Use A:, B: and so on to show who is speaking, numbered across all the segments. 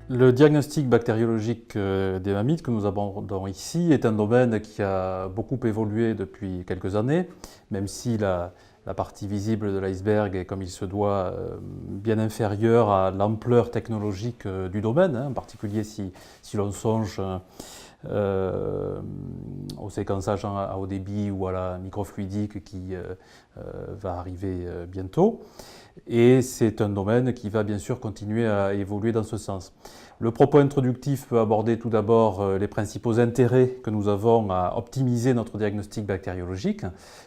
A: Le diagnostic bactériologique des mammites que nous abordons ici est un domaine qui a beaucoup évolué depuis quelques années, même si la partie visible de l'iceberg est, comme il se doit, bien inférieure à l'ampleur technologique du domaine, en particulier si l'on songe au séquençage à haut débit ou à la microfluidique qui va arriver bientôt. Et c'est un domaine qui va bien sûr continuer à évoluer dans ce sens. Le propos introductif peut aborder tout d'abord les principaux intérêts que nous avons à optimiser notre diagnostic bactériologique,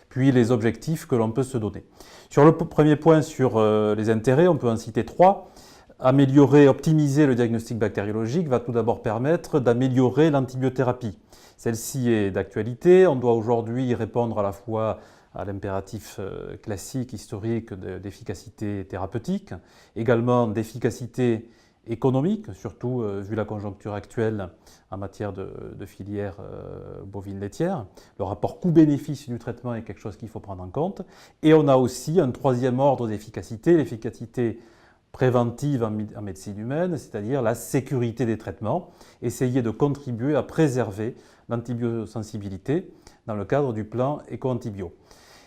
A: puis les objectifs que l'on peut se donner. Sur le premier point, sur les intérêts, on peut en citer trois. Améliorer, optimiser le diagnostic bactériologique va tout d'abord permettre d'améliorer l'antibiothérapie. Celle-ci est d'actualité, on doit aujourd'hui répondre à la fois à l'impératif classique, historique d'efficacité thérapeutique, également d'efficacité économique, surtout vu la conjoncture actuelle en matière de filière bovine laitière. Le rapport coût-bénéfice du traitement est quelque chose qu'il faut prendre en compte. Et on a aussi un troisième ordre d'efficacité, l'efficacité préventive en médecine humaine, c'est-à-dire la sécurité des traitements, essayer de contribuer à préserver l'antibiosensibilité dans le cadre du plan éco-antibio.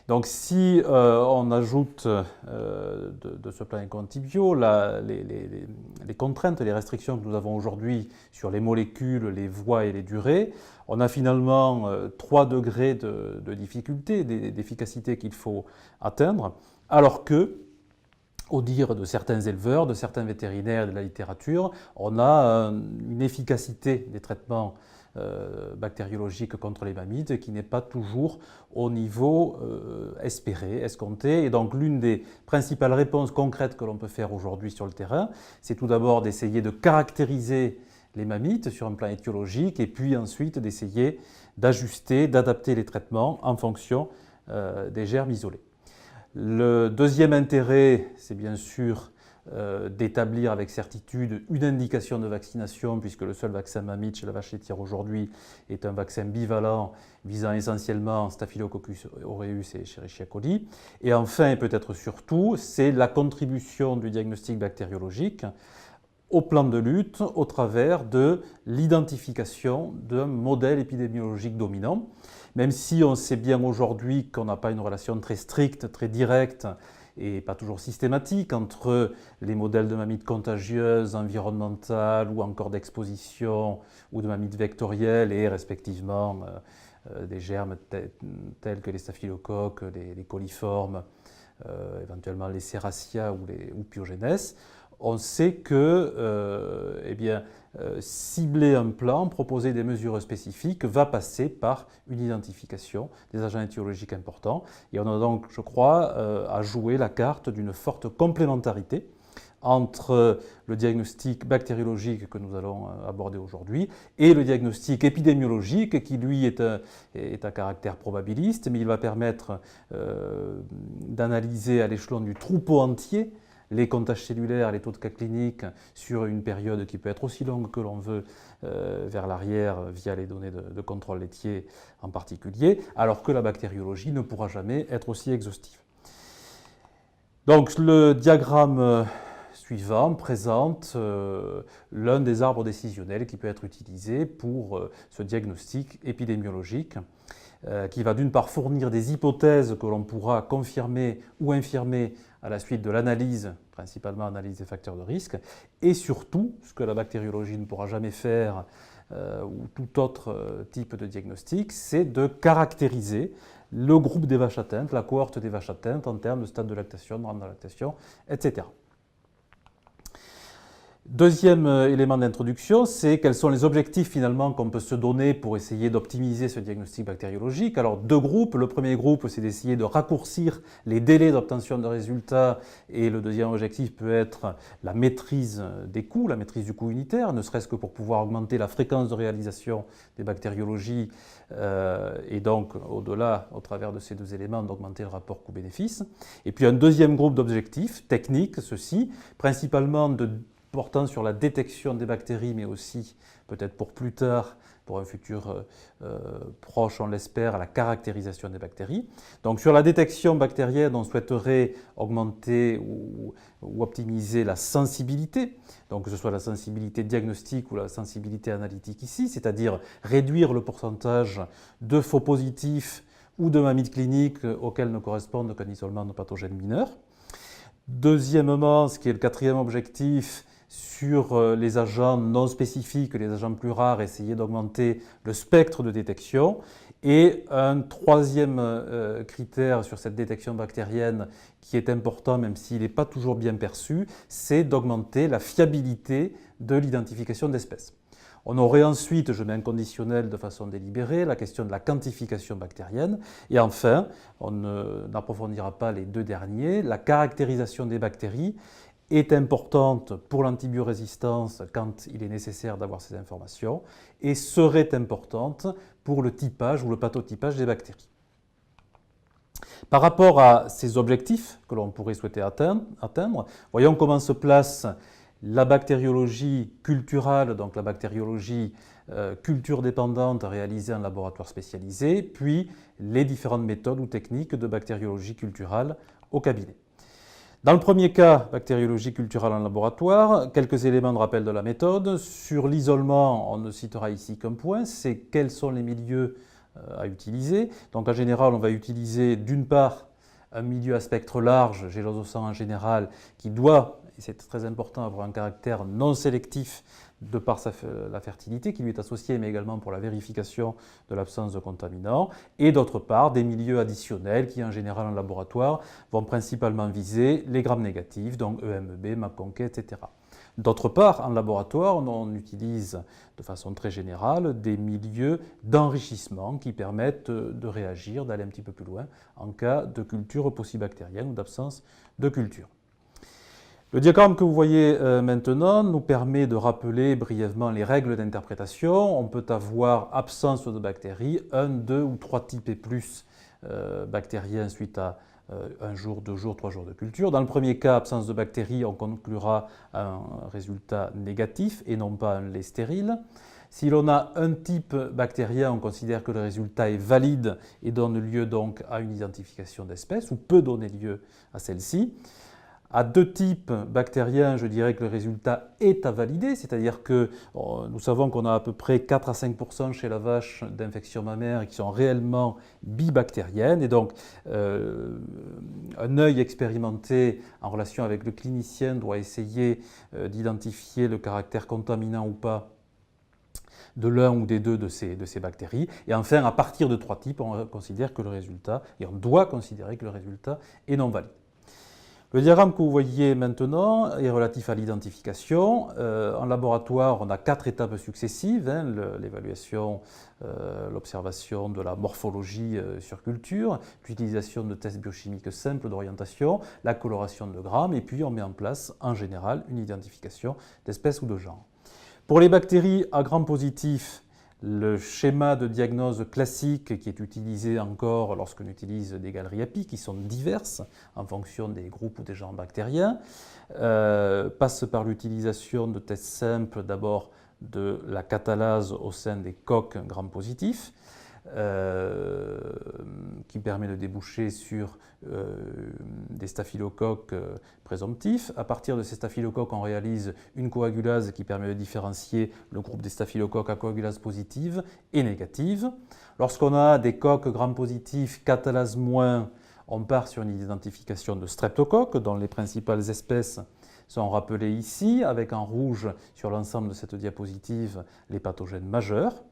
A: Donc si on ajoute de ce plan éco-antibio les contraintes, les restrictions que nous avons aujourd'hui sur les molécules, les voies et les durées, on a finalement 3 degrés de difficulté, d'efficacité qu'il faut atteindre, alors que, au dire de certains éleveurs, de certains vétérinaires et de la littérature, on a une efficacité des traitements bactériologiques contre les mammites qui n'est pas toujours au niveau espéré, escompté. Et donc l'une des principales réponses concrètes que l'on peut faire aujourd'hui sur le terrain, c'est tout d'abord d'essayer de caractériser les mammites sur un plan étiologique et puis ensuite d'essayer d'ajuster, d'adapter les traitements en fonction des germes isolés. Le deuxième intérêt, c'est bien sûr d'établir avec certitude une indication de vaccination, puisque le seul vaccin mammite chez la vache laitière aujourd'hui est un vaccin bivalent visant essentiellement Staphylococcus aureus et Escherichia coli. Et enfin, et peut-être surtout, c'est la contribution du diagnostic bactériologique au plan de lutte au travers de l'identification d'un modèle épidémiologique dominant. Même si on sait bien aujourd'hui qu'on n'a pas une relation très stricte, très directe et pas toujours systématique entre les modèles de mammites contagieuses, environnementales ou encore d'exposition ou de mammites vectorielles et respectivement des germes tels que les staphylocoques, les coliformes, éventuellement les serratia ou pyogenes. On sait que cibler un plan, proposer des mesures spécifiques va passer par une identification des agents étiologiques importants. Et on a donc, je crois, à jouer la carte d'une forte complémentarité entre le diagnostic bactériologique que nous allons aborder aujourd'hui et le diagnostic épidémiologique qui, lui, est à caractère probabiliste, mais il va permettre d'analyser à l'échelon du troupeau entier les comptages cellulaires, les taux de cas cliniques sur une période qui peut être aussi longue que l'on veut vers l'arrière via les données de contrôle laitier en particulier, alors que la bactériologie ne pourra jamais être aussi exhaustive. Donc le diagramme suivant présente l'un des arbres décisionnels qui peut être utilisé pour ce diagnostic épidémiologique qui va d'une part fournir des hypothèses que l'on pourra confirmer ou infirmer à la suite de l'analyse, principalement analyse des facteurs de risque, et surtout, ce que la bactériologie ne pourra jamais faire, ou tout autre type de diagnostic, c'est de caractériser le groupe des vaches atteintes, la cohorte des vaches atteintes en termes de stade de lactation, de rang de lactation, etc. Deuxième élément d'introduction, c'est quels sont les objectifs finalement qu'on peut se donner pour essayer d'optimiser ce diagnostic bactériologique. Alors 2 groupes, le premier groupe c'est d'essayer de raccourcir les délais d'obtention de résultats et le deuxième objectif peut être la maîtrise des coûts, la maîtrise du coût unitaire, ne serait-ce que pour pouvoir augmenter la fréquence de réalisation des bactériologies et donc au-delà, au travers de ces 2 éléments, d'augmenter le rapport coût-bénéfice. Et puis un deuxième groupe d'objectifs techniques, ceux-ci, principalement portant sur la détection des bactéries, mais aussi peut-être pour plus tard pour un futur proche, on l'espère, à la caractérisation des bactéries. Donc sur la détection bactérienne, on souhaiterait augmenter ou optimiser la sensibilité, donc que ce soit la sensibilité diagnostique ou la sensibilité analytique ici, c'est-à-dire réduire le pourcentage de faux positifs ou de mammites cliniques auxquels ne correspondent qu'un isolement de pathogènes mineurs. Deuxièmement, ce qui est le quatrième objectif, sur les agents non spécifiques, les agents plus rares, essayer d'augmenter le spectre de détection. Et un troisième critère sur cette détection bactérienne qui est important, même s'il n'est pas toujours bien perçu, c'est d'augmenter la fiabilité de l'identification d'espèces. On aurait ensuite, je mets un conditionnel de façon délibérée, la question de la quantification bactérienne. Et enfin, on n'approfondira pas les deux derniers, la caractérisation des bactéries est importante pour l'antibiorésistance quand il est nécessaire d'avoir ces informations et serait importante pour le typage ou le pathotypage des bactéries. Par rapport à ces objectifs que l'on pourrait souhaiter atteindre, voyons comment se place la bactériologie culturale, donc la bactériologie culture dépendante réalisée en laboratoire spécialisé, puis les différentes méthodes ou techniques de bactériologie culturale au cabinet. Dans le premier cas, bactériologie culturelle en laboratoire, quelques éléments de rappel de la méthode. Sur l'isolement, on ne citera ici qu'un point, c'est quels sont les milieux à utiliser. Donc en général, on va utiliser d'une part un milieu à spectre large, gélose au sang en général, qui doit, et c'est très important, avoir un caractère non sélectif de par la fertilité qui lui est associée, mais également pour la vérification de l'absence de contaminants, et d'autre part des milieux additionnels qui en général en laboratoire vont principalement viser les grammes négatifs, donc EMEB, MAPCONK, etc. D'autre part, en laboratoire, on utilise de façon très générale des milieux d'enrichissement qui permettent de réagir, d'aller un petit peu plus loin en cas de culture paucibactérienne ou d'absence de culture. Le diagramme que vous voyez maintenant nous permet de rappeler brièvement les règles d'interprétation. On peut avoir absence de bactéries, 1, 2 ou 3 types et plus bactériens suite à 1 jour, 2 jours, 3 jours de culture. Dans le premier cas, absence de bactéries, on conclura un résultat négatif et non pas un lait stérile. Si l'on a un type bactérien, on considère que le résultat est valide et donne lieu donc à une identification d'espèce ou peut donner lieu à celle-ci. À 2 types bactériens, je dirais que le résultat est à valider, c'est-à-dire que nous savons qu'on a à peu près 4 à 5% chez la vache d'infections mammaires qui sont réellement bibactériennes. Et donc, un œil expérimenté en relation avec le clinicien doit essayer d'identifier le caractère contaminant ou pas de l'un ou des deux de ces bactéries. Et enfin, à partir de 3 types, on considère que le résultat, et on doit considérer que le résultat est non valide. Le diagramme que vous voyez maintenant est relatif à l'identification. En laboratoire, on a 4 étapes successives, l'évaluation, l'observation de la morphologie sur culture, l'utilisation de tests biochimiques simples d'orientation, la coloration de grammes, et puis on met en place en général une identification d'espèce ou de genre. Pour les bactéries à gram positif, le schéma de diagnose classique qui est utilisé encore lorsqu'on utilise des galeries API qui sont diverses en fonction des groupes ou des genres bactériens, passe par l'utilisation de tests simples, d'abord de la catalase au sein des coques gram positifs, qui permet de déboucher sur des staphylocoques présomptifs. À partir de ces staphylocoques, on réalise une coagulase qui permet de différencier le groupe des staphylocoques à coagulase positive et négative. Lorsqu'on a des coques gram positifs, catalase moins, on part sur une identification de streptocoques dont les principales espèces sont rappelées ici, avec en rouge sur l'ensemble de cette diapositive les pathogènes majeurs.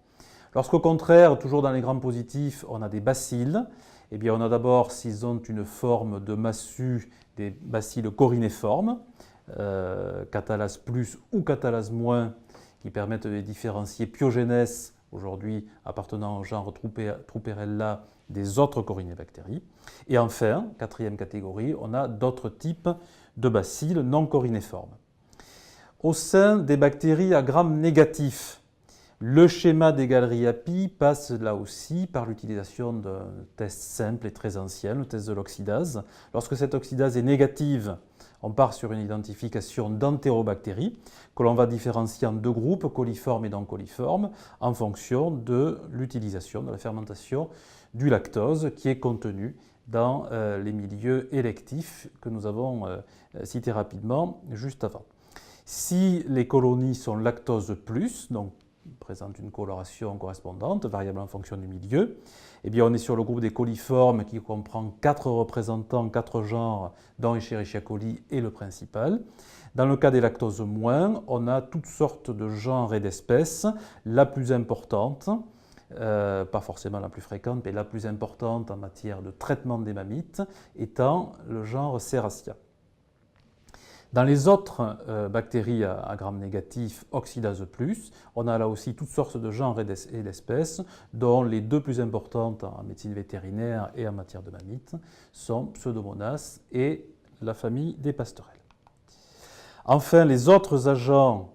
A: Lorsqu'au contraire, toujours dans les grammes positifs, on a des bacilles, eh bien on a d'abord, s'ils ont une forme de massue, des bacilles corinéformes, catalase plus ou catalase moins, qui permettent de différencier Pyogenes, aujourd'hui appartenant au genre Truperella, des autres corinébactéries. Et enfin, 4e catégorie, on a d'autres types de bacilles non corinéformes. Au sein des bactéries à gram négatif, Le schéma des galeries API passe là aussi par l'utilisation d'un test simple et très ancien, le test de l'oxydase. Lorsque cette oxydase est négative, on part sur une identification d'entérobactéries que l'on va différencier en deux groupes, coliformes et non coliformes, en fonction de l'utilisation, de la fermentation du lactose qui est contenu dans les milieux électifs que nous avons cités rapidement juste avant. Si les colonies sont lactose plus, donc présente une coloration correspondante, variable en fonction du milieu, eh bien on est sur le groupe des coliformes qui comprend 4 représentants, 4 genres, dont Escherichia coli est le principal. Dans le cas des lactoses moins, on a toutes sortes de genres et d'espèces. La plus importante, pas forcément la plus fréquente, mais la plus importante en matière de traitement des mammites, étant le genre Serratia. Dans les autres bactéries à gram négatif, oxydase plus, on a là aussi toutes sortes de genres et d'espèces, dont les deux plus importantes en médecine vétérinaire et en matière de mammites sont Pseudomonas et la famille des pastorelles. Enfin, les autres agents,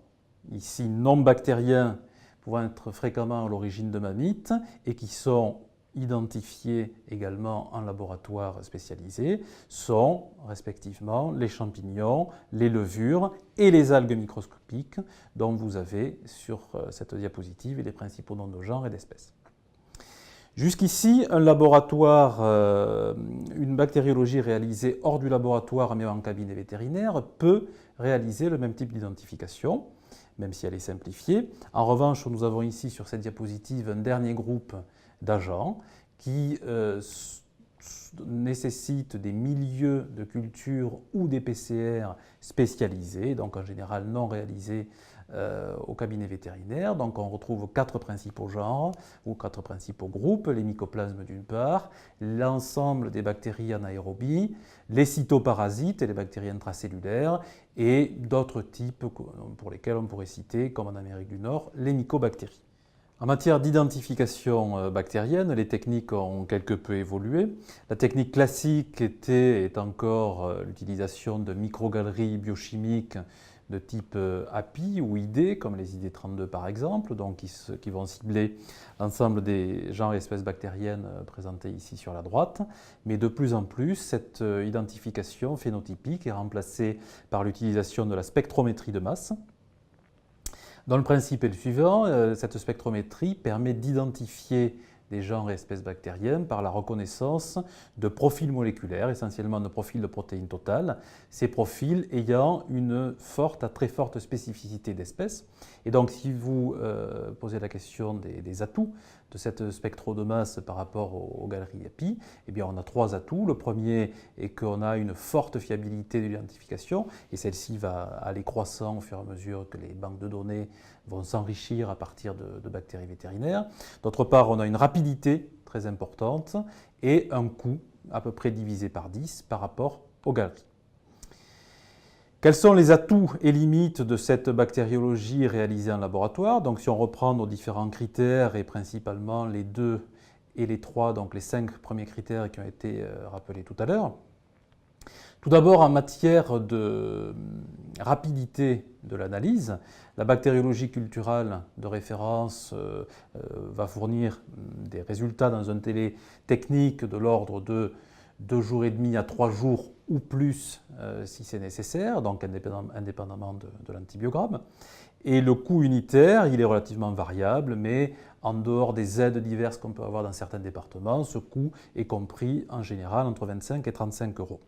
A: ici non bactériens, pouvant être fréquemment à l'origine de mammites et qui sont identifiés également en laboratoire spécialisé sont respectivement les champignons, les levures et les algues microscopiques dont vous avez sur cette diapositive les principaux noms de genres et d'espèces. Jusqu'ici, un laboratoire, une bactériologie réalisée hors du laboratoire mais en cabinet vétérinaire peut réaliser le même type d'identification, même si elle est simplifiée. En revanche, nous avons ici sur cette diapositive un dernier groupe d'agents qui nécessitent des milieux de culture ou des PCR spécialisés, donc en général non réalisés au cabinet vétérinaire. Donc on retrouve 4 principaux genres ou 4 principaux groupes, les mycoplasmes d'une part, l'ensemble des bactéries anaérobies, les cytoparasites et les bactéries intracellulaires et d'autres types pour lesquels on pourrait citer, comme en Amérique du Nord, les mycobactéries. En matière d'identification bactérienne, les techniques ont quelque peu évolué. La technique classique est encore l'utilisation de microgaleries biochimiques de type API ou ID, comme les ID32 par exemple, donc qui vont cibler l'ensemble des genres et espèces bactériennes présentées ici sur la droite. Mais de plus en plus, cette identification phénotypique est remplacée par l'utilisation de la spectrométrie de masse, dont le principe est le suivant. Cette spectrométrie permet d'identifier des genres et espèces bactériennes par la reconnaissance de profils moléculaires, essentiellement de profils de protéines totales, ces profils ayant une forte à très forte spécificité d'espèces. Et donc si vous posez la question des atouts de cette spectro de masse par rapport aux galeries API, eh bien on a 3 atouts. Le premier est qu'on a une forte fiabilité de l'identification et celle-ci va aller croissant au fur et à mesure que les banques de données vont s'enrichir à partir de bactéries vétérinaires. D'autre part, on a une rapidité très importante et un coût à peu près divisé par 10 par rapport aux galeries. Quels sont les atouts et limites de cette bactériologie réalisée en laboratoire? Donc si on reprend nos différents critères et principalement les 2 et les 3, donc les 5 premiers critères qui ont été rappelés tout à l'heure. Tout d'abord, en matière de rapidité de l'analyse, la bactériologie culturale de référence va fournir des résultats dans un délai technique de l'ordre de 2 jours et demi à 3 jours ou plus si c'est nécessaire, donc indépendamment de l'antibiogramme. Et le coût unitaire, il est relativement variable, mais en dehors des aides diverses qu'on peut avoir dans certains départements, ce coût est compris en général entre 25 et 35 euros.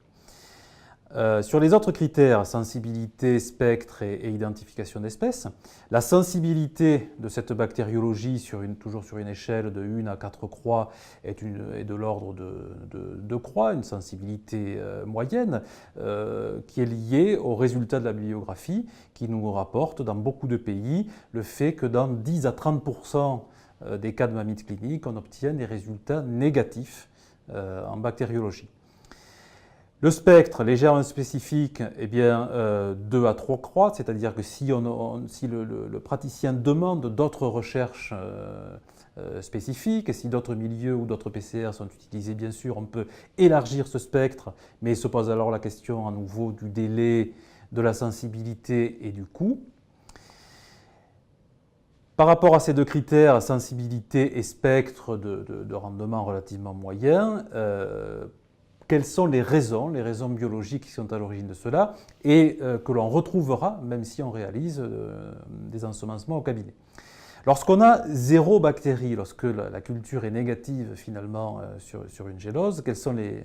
A: Sur les autres critères, sensibilité, spectre et identification d'espèces, la sensibilité de cette bactériologie, toujours sur une échelle de 1 à 4 croix, est de l'ordre de 2 croix, une sensibilité moyenne, qui est liée au résultat de la bibliographie, qui nous rapporte dans beaucoup de pays le fait que dans 10 à 30% des cas de mammites cliniques, on obtient des résultats négatifs en bactériologie. Le spectre, les germes spécifiques, eh bien, 2 à 3 croix, c'est-à-dire que si le praticien demande d'autres recherches spécifiques, et si d'autres milieux ou d'autres PCR sont utilisés, bien sûr, on peut élargir ce spectre, mais il se pose alors la question à nouveau du délai, de la sensibilité et du coût. Par rapport à ces deux critères, sensibilité et spectre de rendement relativement moyen, quelles sont les raisons biologiques qui sont à l'origine de cela et que l'on retrouvera même si on réalise des ensemencements au cabinet. Lorsqu'on a 0 bactéries, lorsque la culture est négative finalement sur une gélose, quelles sont les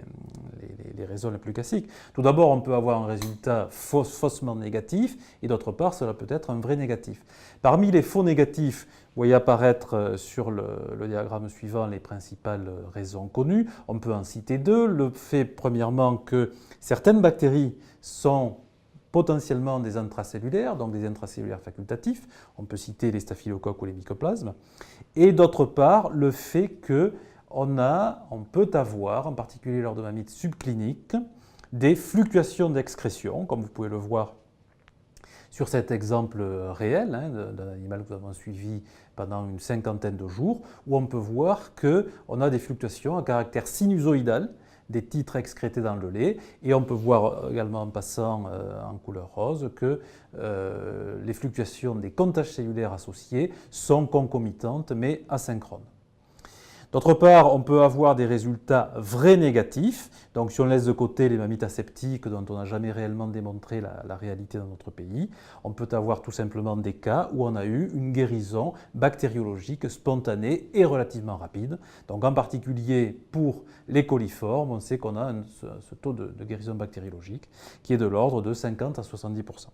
A: raisons les plus classiques? Tout d'abord, on peut avoir un résultat faussement négatif et d'autre part, cela peut être un vrai négatif. Parmi les faux négatifs, vous voyez apparaître sur le diagramme suivant les principales raisons connues. On peut en citer deux. Le fait, premièrement, que certaines bactéries sont potentiellement des intracellulaires, donc des intracellulaires facultatifs. On peut citer les staphylocoques ou les mycoplasmes. Et d'autre part, le fait qu'on peut avoir, en particulier lors de mammites subcliniques, des fluctuations d'excrétion, comme vous pouvez le voir sur cet exemple réel d'un animal que nous avons suivi pendant une cinquantaine de jours, où on peut voir qu'on a des fluctuations à caractère sinusoïdal, des titres excrétés dans le lait, et on peut voir également en passant en couleur rose que les fluctuations des comptages cellulaires associés sont concomitantes mais asynchrones. D'autre part, on peut avoir des résultats vrais négatifs. Donc si on laisse de côté les mammites aseptiques dont on n'a jamais réellement démontré la réalité dans notre pays, on peut avoir tout simplement des cas où on a eu une guérison bactériologique spontanée et relativement rapide. Donc en particulier pour les coliformes, on sait qu'on a ce taux de guérison bactériologique qui est de l'ordre de 50 à 70%.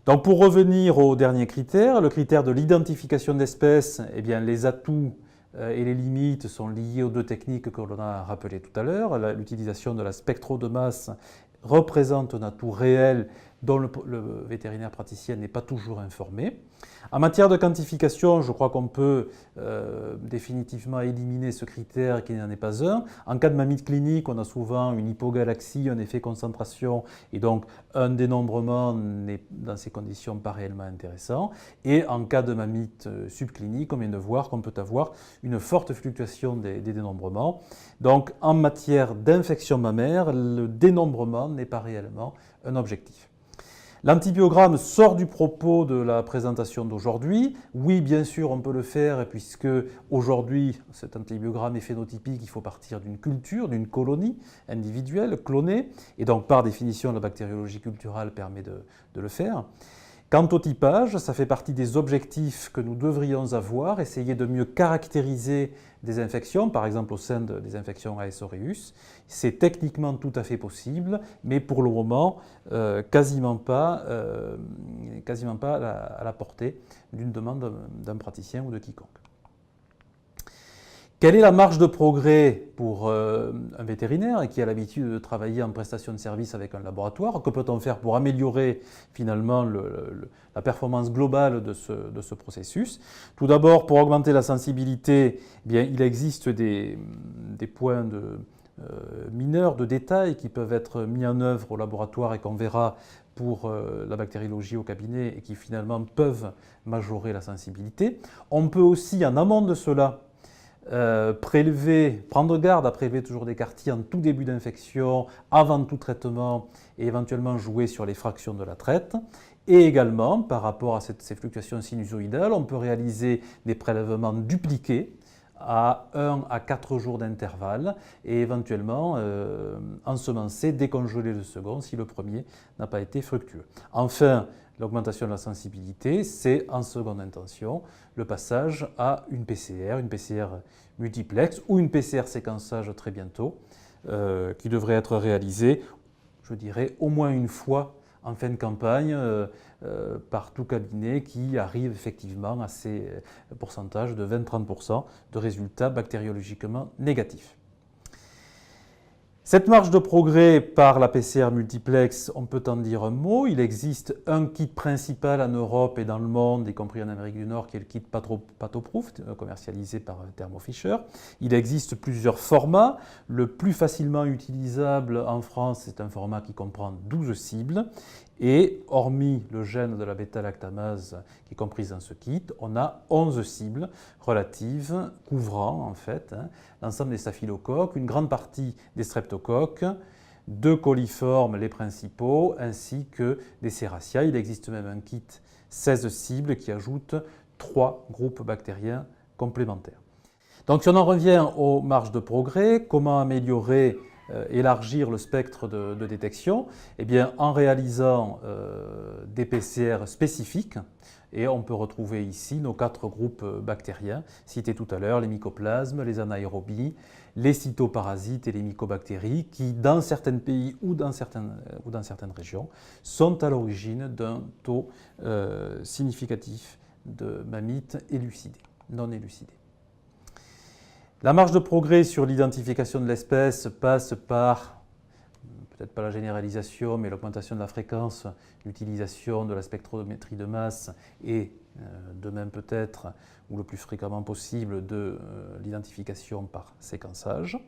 A: Donc pour revenir au dernier critère, le critère de l'identification d'espèces, eh bien les atouts et les limites sont liées aux deux techniques que l'on a rappelées tout à l'heure. L'utilisation de la spectro de masse représente un atout réel dont le vétérinaire praticien n'est pas toujours informé. En matière de quantification, je crois qu'on peut définitivement éliminer ce critère qui n'en est pas un. En cas de mammite clinique, on a souvent une hypogalaxie, un effet concentration, et donc un dénombrement n'est dans ces conditions pas réellement intéressant. Et en cas de mammite subclinique, on vient de voir qu'on peut avoir une forte fluctuation des dénombrements. Donc en matière d'infection mammaire, le dénombrement n'est pas réellement un objectif. L'antibiogramme sort du propos de la présentation d'aujourd'hui. Oui, bien sûr, on peut le faire puisque aujourd'hui, cet antibiogramme est phénotypique, il faut partir d'une culture, d'une colonie individuelle, clonée, et donc par définition, la bactériologie culturelle permet de le faire. Quant au typage, ça fait partie des objectifs que nous devrions avoir, essayer de mieux caractériser des infections, par exemple au sein des infections AS aureus. C'est techniquement tout à fait possible, mais pour le moment, quasiment pas à la portée d'une demande d'un praticien ou de quiconque. Quelle est la marge de progrès pour un vétérinaire qui a l'habitude de travailler en prestation de service avec un laboratoire? Que peut-on faire pour améliorer finalement la performance globale de ce processus? Tout d'abord, pour augmenter la sensibilité, eh bien, il existe des points mineurs de détail qui peuvent être mis en œuvre au laboratoire et qu'on verra pour la bactériologie au cabinet et qui finalement peuvent majorer la sensibilité. On peut aussi, en amont de cela, prendre garde à prélever toujours des quartiers en tout début d'infection, avant tout traitement et éventuellement jouer sur les fractions de la traite. Et également, par rapport à ces fluctuations sinusoïdales, on peut réaliser des prélèvements dupliqués à 1 à 4 jours d'intervalle et éventuellement ensemencer, décongeler le second si le premier n'a pas été fructueux. Enfin, l'augmentation de la sensibilité, c'est en seconde intention le passage à une PCR multiplex ou une PCR séquençage très bientôt, qui devrait être réalisée, je dirais, au moins une fois en fin de campagne par tout cabinet qui arrive effectivement à ces pourcentages de 20-30% de résultats bactériologiquement négatifs. Cette marge de progrès par la PCR multiplex, on peut en dire un mot. Il existe un kit principal en Europe et dans le monde, y compris en Amérique du Nord, qui est le kit Pathoproof, commercialisé par Thermo Fisher. Il existe plusieurs formats. Le plus facilement utilisable en France, c'est un format qui comprend 12 cibles. Et hormis le gène de la bêta-lactamase qui est comprise dans ce kit, on a 11 cibles relatives, couvrant en fait l'ensemble des staphylocoques, une grande partie des streptocoques, 2 coliformes les principaux, ainsi que des serratia. Il existe même un kit 16 cibles qui ajoute 3 groupes bactériens complémentaires. Donc si on en revient aux marges de progrès, comment améliorer, élargir le spectre de détection? Eh bien, en réalisant des PCR spécifiques, et on peut retrouver ici nos 4 groupes bactériens cités tout à l'heure, les mycoplasmes, les anaérobies, les cytoparasites et les mycobactéries qui, dans certains pays ou dans certaines régions, sont à l'origine d'un taux significatif de mammites élucidés, non élucidés. La marge de progrès sur l'identification de l'espèce passe par, peut-être pas la généralisation, mais l'augmentation de la fréquence d'utilisation de la spectrométrie de masse et de même peut-être, ou le plus fréquemment possible, de l'identification par séquençage.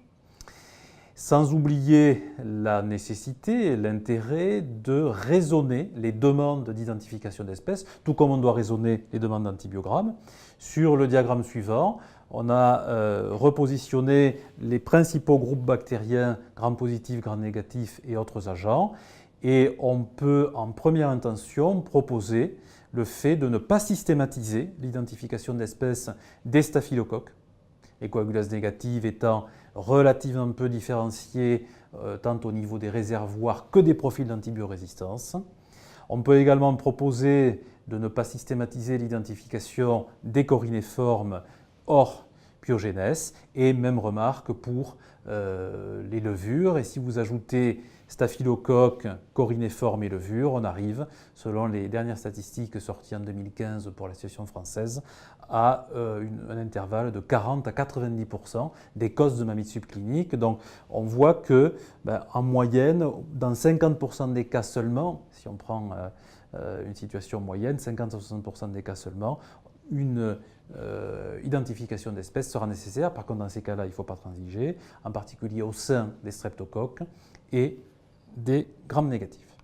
A: Sans oublier la nécessité et l'intérêt de raisonner les demandes d'identification d'espèces, tout comme on doit raisonner les demandes d'antibiogramme. Sur le diagramme suivant, on a repositionné les principaux groupes bactériens, gram-positifs, gram-négatifs et autres agents. Et on peut, en première intention, proposer le fait de ne pas systématiser l'identification d'espèces des staphylocoques, les coagulases négatives étant relativement peu différenciées tant au niveau des réservoirs que des profils d'antibiorésistance. On peut également proposer de ne pas systématiser l'identification des corinéformes hors pyogénèse et même remarque pour les levures. Et si vous ajoutez staphylocoque, corinéformes et levures, on arrive, selon les dernières statistiques sorties en 2015 pour la situation française, à un intervalle de 40 à 90% des causes de mammites subcliniques. Donc on voit que, en moyenne, dans 50% des cas seulement, si on prend une situation moyenne, 50 à 60% des cas seulement, une identification d'espèces sera nécessaire. Par contre, dans ces cas-là, il ne faut pas transiger, en particulier au sein des streptocoques et des gram négatifs.